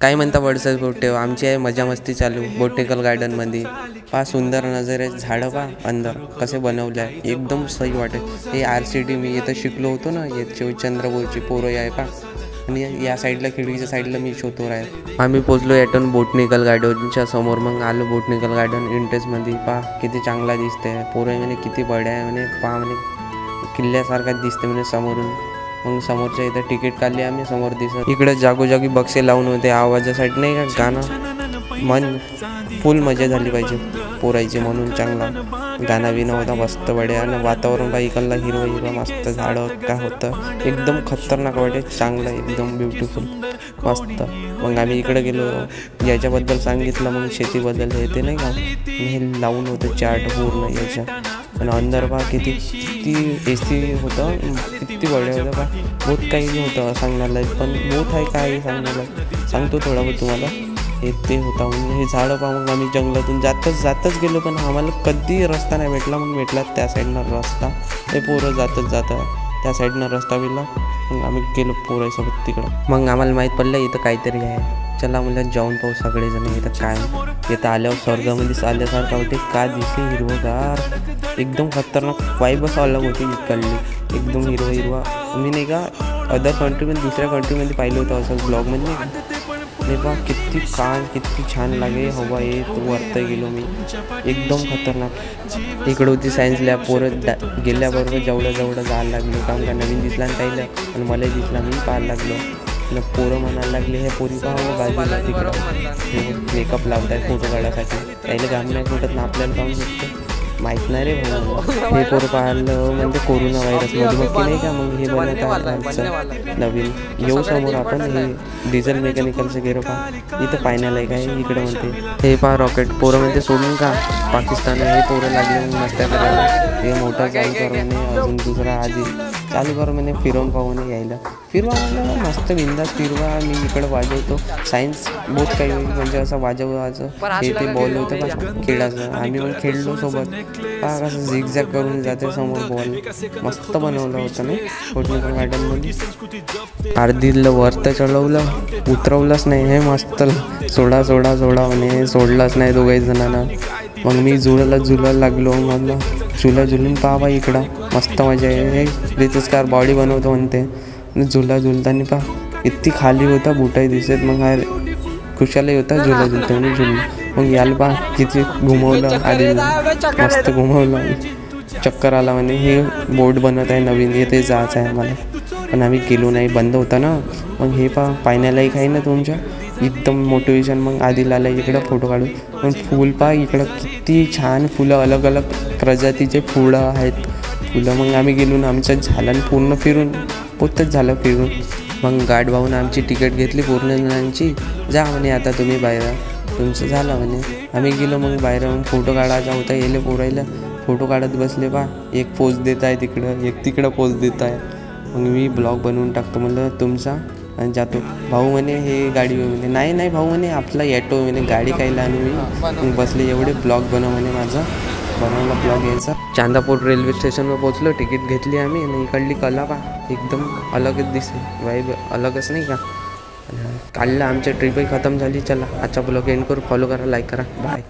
काय म्हणता वडसर बोटे आमची आहे मजा मस्ती चालू बोटॅनिकल गार्डनमध्ये. पहा सुंदर नजर झाडं पहा अंदर कसे बनवले आहे एकदम सही वाटेल. हे RCD मी इथं शिकलो होतो ना याचे चंद्रपूरची पोरं आहे पहा. आणि या साईडला खिडकीच्या साईडला मी शोधतो आहे. आम्ही पोचलो ॲटन बोटॅनिकल गार्डनच्या समोर. मग आलो बोटॅनिकल गार्डन इंटरेस्टमध्ये. पहा किती चांगला दिसते. पोरं म्हणे किती बड्या आहे म्हणे. पहा म्हणे किल्ल्यासारखाच दिसते म्हणे समोरून. मग समोरच्या इथं तिकीट काढली आम्ही समोर दिसत. इकडे जागोजागी बक्षे लावून होते आवाजासाठी नाही का गाणं. मन फुल मजा झाली पाहिजे पोरायची म्हणून चांगला गाणं बिणं होता मस्त बड्या. आणि वातावरण बा इकडला हिरवं हिरवं मस्त झाडं काय होतं एकदम खतरनाक वाटे चांगलं एकदम ब्युटिफुल मस्त. मग आम्ही इकडे गेलो याच्याबद्दल सांगितलं मग शेतीबद्दल हे ते नाही का हे लावून होतं चार्ट पूर्ण याच्या. आणि अंदर बा किती AC होतं किती बड्या होतं बा. बहुत काही होतं सांगण्याला पण बहुत आहे काय सांगण्याला सांगतो थोडा बहुत तुम्हाला. हे ते होता म्हणजे हे झाडं पहा. मग आम्ही जंगलातून जातच गेलो पण आम्हाला कधी रस्ता नाही भेटला. मग भेटला त्या साईडनं रस्ता. ते पोरं जातं त्या साईडनं रस्ता भेटला. मग आम्ही गेलो पोरासोबत तिकडं. मग आम्हाला माहीत पडलं इथं काहीतरी आहे. चला म्हणलं जाऊन पाहू सगळेजण इथं काय. इथं आल्यावर स्वर्गामध्ये आल्यासारखं वाटते. का दिसे हिरवगार एकदम खतरनाक वाईबच अलग होती इकडली एकदम हिरवा. मी नाही का अदर कंट्रीमध्ये दुसऱ्या कंट्रीमध्ये पाहिलं होतं असं ब्लॉगमध्ये नाही बा. किती छान लागे हवा येत वरती गेलो मी एकदम खतरनाक. इकडं होती सायन्स लॅब. पोरं गेल्याबरोबर जेवढं जायला लागलो काम का नवीन दिसला आणि पाहिलं आणि मलाही दिसला मी पाहायला लागलो. पोरं म्हणायला लागले हे पोरी पाहा बाजूला तिकडं मेकअप लावत आहे फोटो काढायसाठी. त्याला काम नाही फुटत ना आपल्याला काम भेटतं माहीत नाही रे भाऊ. हे पोरं पाहिलं म्हणजे कोरोना व्हायरसमध्ये मग नाही का. मग हे बनवत आमचं नवीन येऊ समोर आपण हे डिझेल मेकॅनिकलचं गेलो पहा. इथं पाहण्याला एक आहे इकडं म्हणते हे पहा रॉकेट. पोरं म्हणते सोडून का पाकिस्तान हे पोरं लागले मग मस्त करायला. हे मोठं चालू करून अजून दुसरा आधी चालू कर म्हणे फिरवून पाहू म्हणे यायला. फिरवा म्हणलं मस्त बिंदास फिरवा. मी इकडं वाजवतो सायन्स बहुत काही म्हणजे असं वाजवायचं हे ते बॉल होतं का खेळायचं. आम्ही पण खेळलो सोबत. पहा कसं झिगझॅग करून जाते समोर बॉल मस्त बनवलं होतं नाही बोटॅनिकल गार्डनमध्ये. अर्धीला वरतं चढवलं उतरवलंच नाही. हे मस्त सोडा म्हणे सोडलंच नाही दोघाही जणांना. मग मी झुलायला लागलो. मग झुलून पाहा इकडं मस्त मजा आहे. हे रितस्कार बॉडी बनवतो म्हणते. झुलताना पहा इतकी खाली होता बुटाही दिसत. मग हा खुशालही होता झुलतो म्हणजे झुललं. मग याला पहा किती घुमवलं आधी मस्त घुमवलं चक्कर आला म्हणे. हे बोट बनत आहे नवीन येथे जायचं आहे आम्हाला पण आम्ही गेलो नाही बंद होता ना. मग हे पहा पाहण्याला एक आहे ना तुमच्या एकदम मोटिवेशन. मग आधी आला इकडं फोटो काढून. पण फूल पहा इकडं किती छान फुलं अलग प्रजातीचे फुलं आहेत फुलं. मग आम्ही गेलो ना आमचं झालं पूर्ण फिरून पोतच झालं फिरून. मग गार्ड भाऊन आमची तिकीट घेतली पूर्ण जणांची. जा म्हणे आता तुम्ही बाहेर तुमचं झालं म्हणे. आम्ही गेलो मग बाहेर. मग फोटो काढायचा होता येले पोरायला फोटो काढत बसले पहा. एक पोज देत आहे तिकडं एक तिकडं पोज देत आहे. मग मी ब्लॉग बनवून टाकतो म्हणलं तुमचा आणि जातो. भाऊ म्हणे हे गाडी म्हणे नाही भाऊ म्हणे आपला ॲटो म्हणे गाडी कायला आणू मी. मग बसले एवढे ब्लॉग बनव म्हणे माझा बनवला ब्लॉग यायचा. चांदापूर रेल्वे स्टेशनवर पोचलो. तिकीट घेतली आम्ही आणि इकडली कला पा एकदम अलगच दिसते वाईब अलगच नाही का. काढलं आमच्या ट्रिपही खतम झाली. चला आजचा ब्लॉग एंड करू. फॉलो करा लाईक करा बाय.